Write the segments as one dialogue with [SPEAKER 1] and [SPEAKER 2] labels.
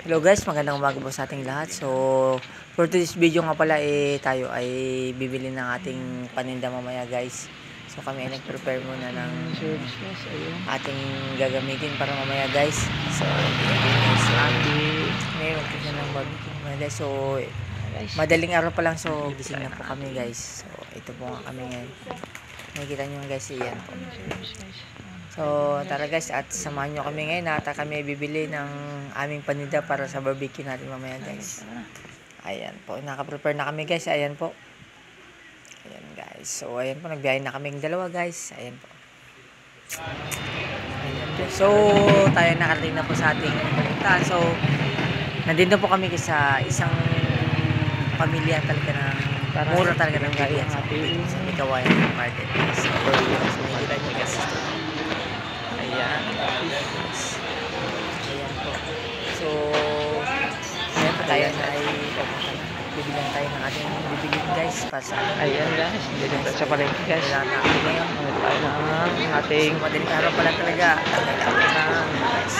[SPEAKER 1] Hello guys, magandang umaga po sa ating lahat. So, for today's video nga pala tayo ay bibili ng ating paninda mamaya guys. So, kami ay nag-prepare muna ng ating gagamitin para mamaya guys. So, may magkita ng barbecue mamaya guys. So, madaling araw pa lang, so gising na po kami guys. So, ito po nga kami ngayon. Nakikita nyo guys, iyan po. So, tara guys, at samahan nyo kami ngayon at kami bibili ng aming paninda para sa barbecue natin mamaya guys. Ayan po, naka-prepare na kami guys, ayan po. Ayan guys, so ayan po, nagbiyahe na kaming dalawa guys, ayan po. Ayan po. So, tayo nakarating na po sa ating pupuntahan. So, nandito po kami sa isang pamilya talaga ng mura talaga ng bilihan sa Kawayan Market. So, may kita nyo guys. Ayan. Ayan po. So, ayan po tayo na ay bibilang tayo ng ating bibilin guys.
[SPEAKER 2] Ayan guys, dito tayo sa palengke guys.
[SPEAKER 1] Wala na ako ngayon.
[SPEAKER 2] Tayo na ang ating
[SPEAKER 1] So, madaling araw pala talaga. Guys.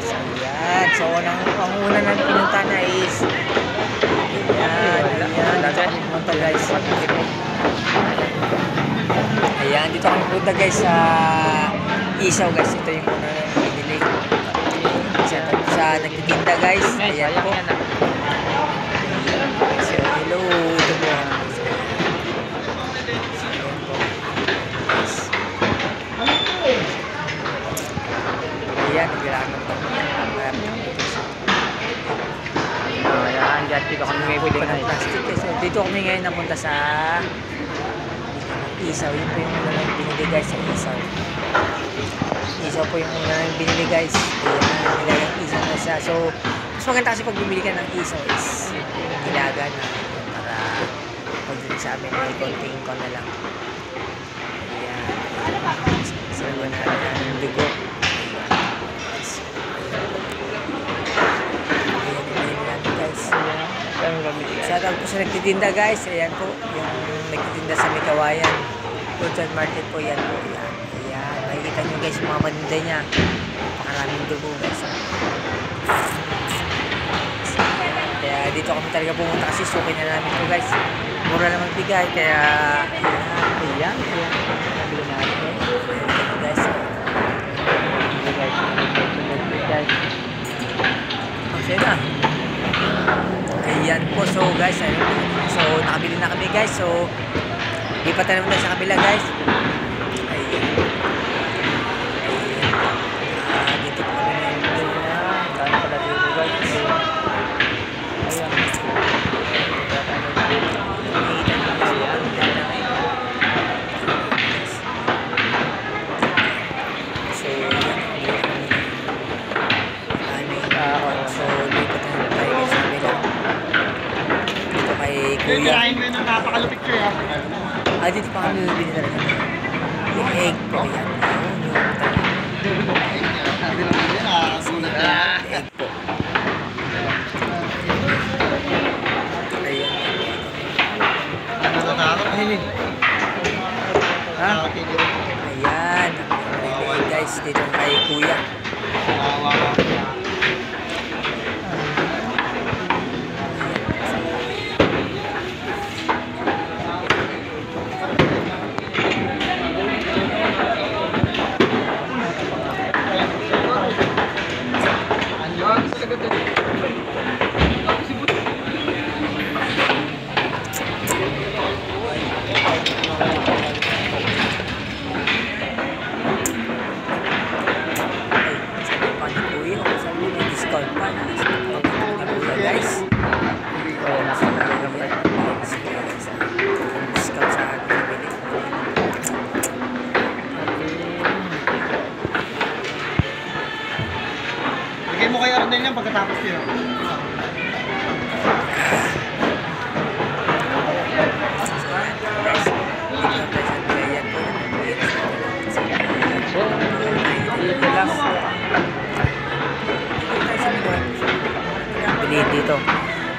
[SPEAKER 1] So, ayan. So, ang una na pinunta na is ayan. Dito kami punta guys. Ayan, dito kami punta guys sa Isaw guys. Ito yung una na binili sa nagtitinda guys. Ayan po. So, hello. Ito po. Ayan, naglalaan po.
[SPEAKER 2] ayan guys, dito kami may pwede na
[SPEAKER 1] Plastic. So, dito kami ngayon napunta sa Isaw. Yun po yung una na binili guys sa Isaw. Isaw po yung una na binili guys. Ayan, nilagang isaw na siya. So, mas maganda kasi pag bumili ka ng isaw is ilaga na para pag dito sa amin ay konting kon na lang. Ayan. Salamat na ng dugo. Shoutout po sa nagtitinda guys. Ayan po, yung nagtitinda sa Kawayan Market po, yan po. Ayan. Ayan, makikita nyo guys yung mga paninda niya. Napakaraming dugo guys. Kaya dito kami talaga pumunta kasi suki na namin po guys. Mura naman bigay, kaya ayan. Nabili natin. Ayan guys. Okay na. Ayan po, so guys, so nakabili na kami guys, so lipat na naman tayo sa kabila guys. Ayan. Dito po kami na dami pala dito guys. Ayan. So lipat na naman tayo guys sa kabila. Kuya.
[SPEAKER 3] Napakalupit ko yan.
[SPEAKER 1] Dito pa kami bibili talaga. Yung egg po yan. Egg po. Ayan. Ayan. Ayan guys, dito kay Kuya.
[SPEAKER 3] Bigay mo kay Arnel yan pagkatapos yun.
[SPEAKER 1] Bilihin dito.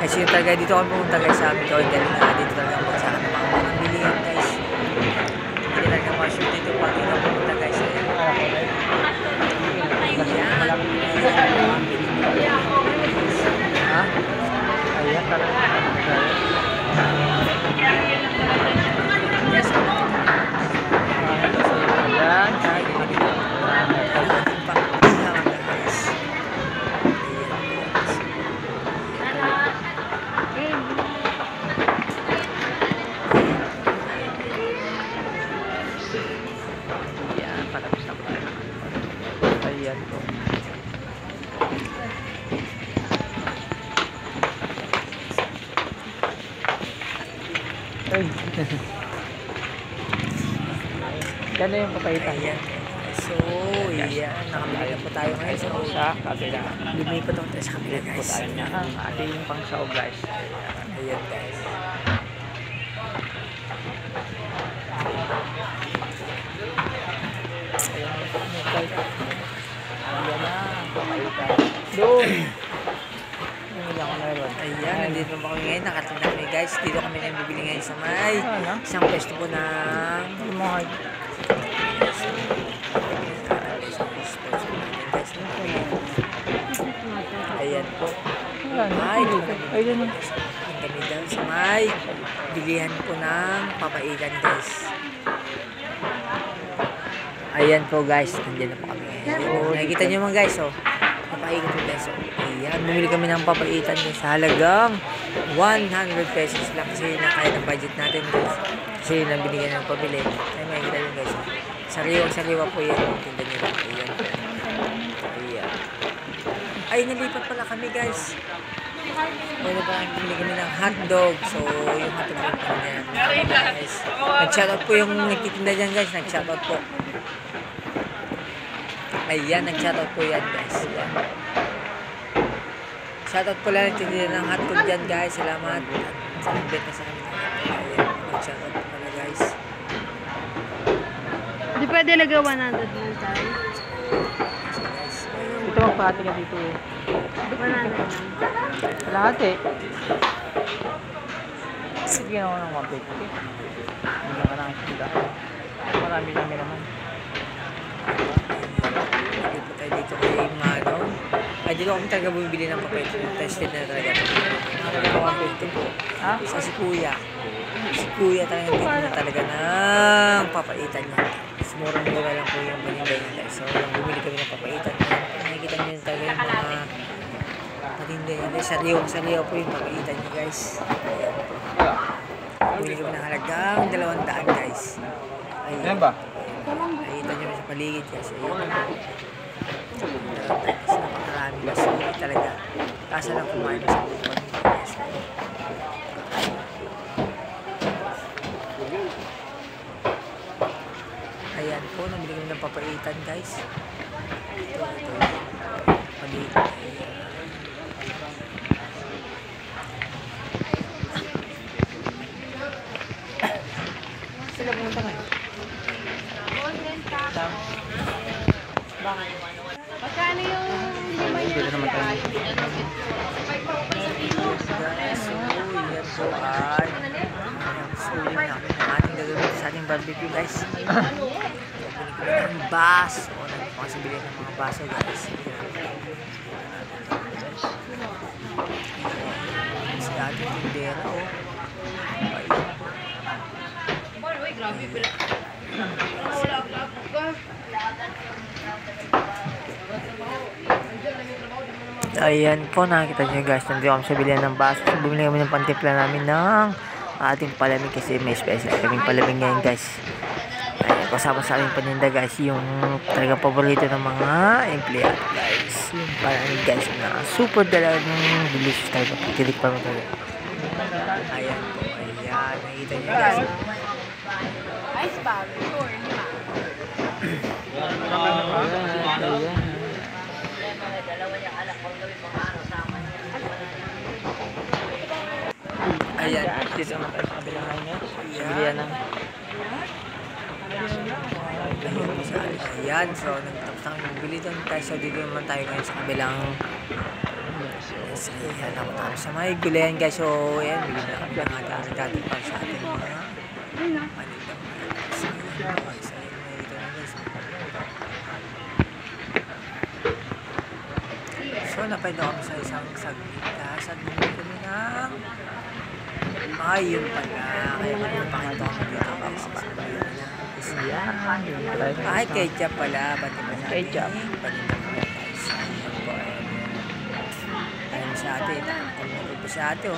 [SPEAKER 1] Kasi yung talaga dito kami pumunta guys sa amin kawin dahil na dito talaga ang bagsakan ng mga bilihan guys. Hindi talaga ma-shoot dito pag dito pumunta guys. Ayan.
[SPEAKER 2] Uy. Gano'n yung papaitan.
[SPEAKER 1] Ayan. So, ayan. Nakabili na po tayo ngayon. So,
[SPEAKER 2] Sa kabila.
[SPEAKER 1] lumipat ako tayo sa kabila
[SPEAKER 2] Po
[SPEAKER 1] guys.
[SPEAKER 2] tayo na ang ating pangsaw guys.
[SPEAKER 1] Ayan guys.
[SPEAKER 2] Ayan na. Papaitan. Doon. Hindi ako meron.
[SPEAKER 1] Ayan, nandito pa kami ngayon. Nakating kami guys. Dito kami na bibili ngayon sa may
[SPEAKER 2] Ano?
[SPEAKER 1] isang pwesto po ng
[SPEAKER 2] Yung mga
[SPEAKER 1] ayan po.
[SPEAKER 2] wala na.
[SPEAKER 1] Ay,
[SPEAKER 2] Ay, doon.
[SPEAKER 1] ang kami dyan sa may bilihan po ng papaitan guys. Ayan po guys, nandiyan na po kami ngayon. Nakikita nyo mga guys, oh. Papaitan po guys, oh. Ayan, bumili kami ng papaitan guys sa halagang 100 pesos lang kasi nakaya ng budget natin guys. Kasi yun ang binigyan ng pabili. Ay, makikita nyo guys, oh. Sariwa po yan. Tingnan nyo lang. Ayan. Ayan. Ay, nalipat pala kami guys. Ano ba, bumili kami ng hotdog. So, yung hotdog lang po niya. Guys. Nag-shoutout po yung nagtitinda dyan guys. Nag-shoutout po. Ayan, nag-shoutout po yan guys. Ayan. Shoutout po lang nagtitinda ng hotdog dyan guys. Salamat. At sa nagbenta sa kami ng hotdog. Ayan, nag-shoutout po pala guys.
[SPEAKER 4] Di pwede lagay 100 lang tayo.
[SPEAKER 1] So, guys.
[SPEAKER 2] Ito magpahati ka dito.
[SPEAKER 4] 100 lang.
[SPEAKER 2] Lahat eh. Sige ako ng 150. Hindi ka ng isda. Marami kami naman.
[SPEAKER 1] Dito tayo dito kay Mano. Ay, dito kami talaga bumibili ng papel. Tested na talaga. Talaga 150 po.
[SPEAKER 2] Ha?
[SPEAKER 1] Sa si Kuya. Si Kuya talaga dito na talaga ng papaitan niya. Mas murang-mura lang po yung paninday niya guys. So, yung bumili kami ng papaitan niya. Nakikita niyo yung talaga yung mga paninday niya guys. Sariwa po yung papaitan niya guys. Ayan po. Bumili kami ng halagang 200 guys. Ayan.
[SPEAKER 2] Ayan ba?
[SPEAKER 1] Nakikita niyo sa paligid guys. Ayan. Kasi napakarami guys. Hindi talaga. Kasa lang kumain sa buwan. Guys. Ayan po, nabili kami ng papaitan guys. Ito. Paligid. Sila pumunta ngayon.
[SPEAKER 4] Magkano yung
[SPEAKER 2] Dito naman tayo.
[SPEAKER 1] Guys, so yan po ay ang suling namin ng ating gagawin sa ating barbecue guys. Bili ko ng baso. Nagpakasabili ng mga baso guys. Si ating tindera oh. Ayan po, nakikita nyo guys, nandito kami sa bilihan ng baso. So, bumili kami ng pantimpla namin ng ating palamig kasi may special kaming palamig ngayon guys. Ayan, kasama sa aming paninda guys, yung talagang paborito ng mga empleyado guys. Yung palamig guys na super talagang delicious talaga. Pagkilig pa mo talaga. Ayan po, ayan, nakikita nyo guys.
[SPEAKER 4] ice bag? Sure, di ba?
[SPEAKER 1] Ayan,
[SPEAKER 2] Dito naman tayo sa kabilang ngayon. Sa bilihan ng
[SPEAKER 1] ayun po sa ayan. So, nagtapos na kami magbili doon guys. So, dito naman tayo ngayon sa kabilang yes, ayan ako tayo sa may gulihan guys. So, ayan, bili na kami ng ating regalo para sa ating mga panitang guys. Ayan po guys. Ayan, dito na guys. So, napaido kami sa isang saglit guys. At bumili kami ng ayun pala. Kaya kami napakita kami dito guys. Ay, ketchup pala. Pati ba sa atin?
[SPEAKER 2] Ketchup.
[SPEAKER 1] Paninda ko na guys. Ayan po. Ayan sa atin. Tumulog pa sa atin.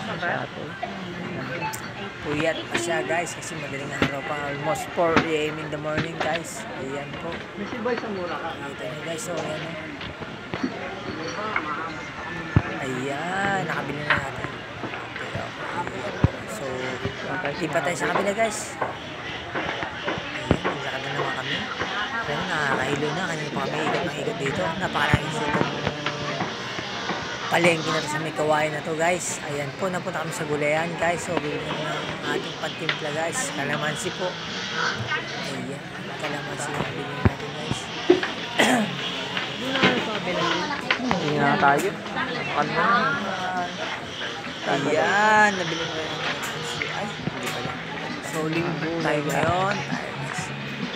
[SPEAKER 1] Puyat pa siya guys. Kasi madaling araw pa. Almost 4 AM in the morning guys. Ayan po. Nakita nyo guys. So, ayan o. Ayan. Nakabili na natin. So, Lipat tayo sa kabila guys. Ayan, naglakad na naman kami. Pero nakakahilo na, kanina pa kami ikot ng ikot dito. Napakaraming sitong palengke na to sa may kawain na to guys. Ayan po, napunta kami sa gulayan guys. So, bibili ng ating pantimpla guys. Kalamansi po. Ayan, kalamansi yung bibili natin guys.
[SPEAKER 2] Hindi na tayo. Kanda.
[SPEAKER 1] Ayan, nabili mo yung kalamansi. Ay, hindi pala. So, linggo tayo ngayon.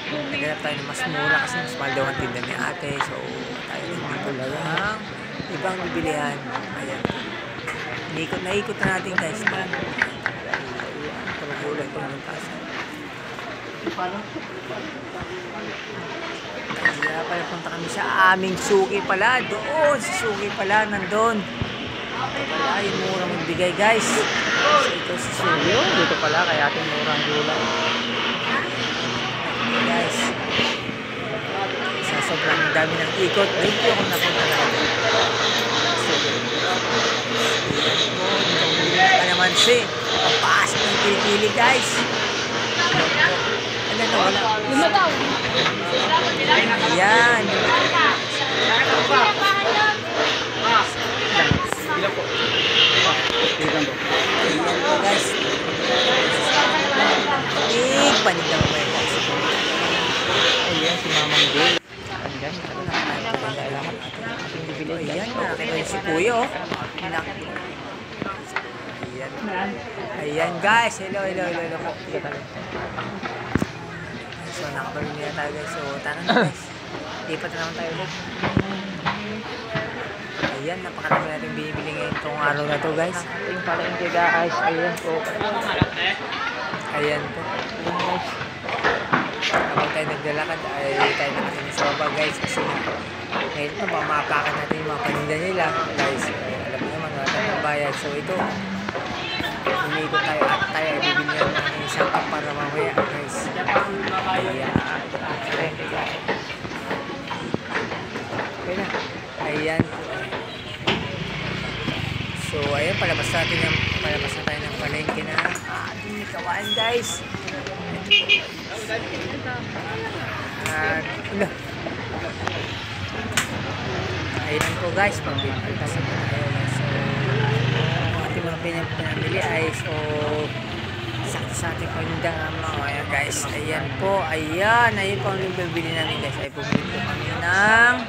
[SPEAKER 1] Naghanap tayo ng mas mura kasi mas mahal daw ang tinda ni ate. So, tayo dito lang ibang bibilihan. Ayan. Naikot na natin guys. Ayan. Pagulay ko ng tasa. Kaya pala punta kami sa aming suki pala. Doon, sa suki pala, nandun. Ito pala, yung murang magbigay guys. So, ito si suki.
[SPEAKER 2] Dito pala, kaya ating murang gulay.
[SPEAKER 1] Guys, sa sobrang dami ng ikot, dito ako napunta na ito. Kalamansi, papasok ng kilikili guys. Ano na, wala.
[SPEAKER 4] Lumataw.
[SPEAKER 1] Ayan.
[SPEAKER 3] Ilan po? Ilan po?
[SPEAKER 1] Ayan po guys. Panig mo yun guys.
[SPEAKER 2] Ayan, si Mamang Day. Ayan, ating bibili.
[SPEAKER 1] Ayan, nakakita yung si Kuya oh. Ayan. Ayan guys, hello po. So nakapamili na tayo guys. So tara na guys. Lipat na naman tayo ulit. Ayan, napakarami natin binibili ngayon itong araw na to guys.
[SPEAKER 2] Yung palengke guys. Ayan po.
[SPEAKER 1] Ayan po. Habang tayo naglalakad ay tayo nakatingin sa baba guys. Kasi ngayon ito, mamapakan natin yung mga paninda nila guys. Alam mo naman, wala tayong bayad. So ito, umikot tayo at tayo ay bibili naman ng isang pack para mamaya guys. Ayan. Okay na. Ayan po. So ayan, palabas na tayo ng palengke na ating nikawan guys. At ayan po guys, pagpipaltas na po tayo guys. So ang ating mga pinamili ay so sakto sa ating panindang mga ayan guys. Ayan po, ayan po ang bibili namin guys. Ay bumili po kami ng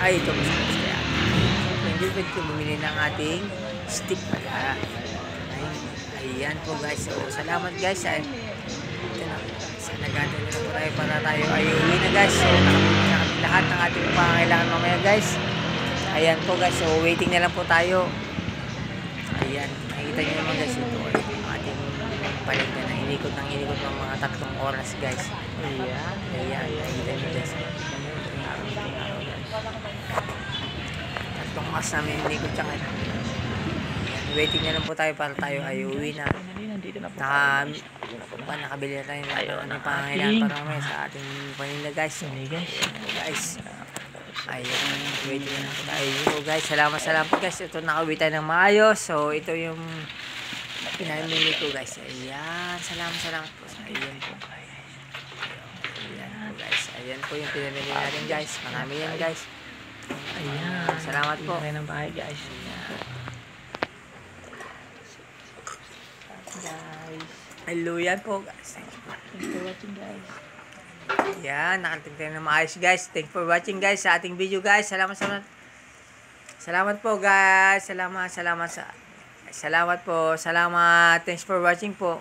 [SPEAKER 1] ito po sa hindi ko bumili ng ating stick pala. Ayan po guys. So salamat guys. Ito na. Sa naganda na po tayo para tayo ay uwi na guys. So nakabili na kami lahat ng ating pangangailangan mamaya guys. Ayan po guys. So waiting na lang po tayo. Ayan. Nakikita nyo naman guys. Ito ay yung ating paligda na inikot ng mga 3 oras guys. Ayan. Ayan. Nakikita nyo guys. 3 oras namin inikot siya ngayon. Waiting na lang po tayo para tayo ay uwi na. Nakabili na tayo ng pangangailangan para mamaya sa ating paninda guys. So, guys. Ayan. Waiting na lang po tayo. So guys, salamat po guys. Ito nakauwi tayo ng maayos. So ito yung pinamili ko guys. Ayan. Salamat po. Ayan po. Ayan po guys. Ayan po yung pinamili natin guys. Marami yan guys. Ayan. Salamat po.
[SPEAKER 2] Ayan ang bahay guys.
[SPEAKER 1] Hello yan po guys.
[SPEAKER 2] Thanks for watching guys.
[SPEAKER 1] Yan, nakarating tayo na maayos guys. Thanks for watching guys sa ating video guys. Salamat po guys. Salamat po. Thanks for watching po.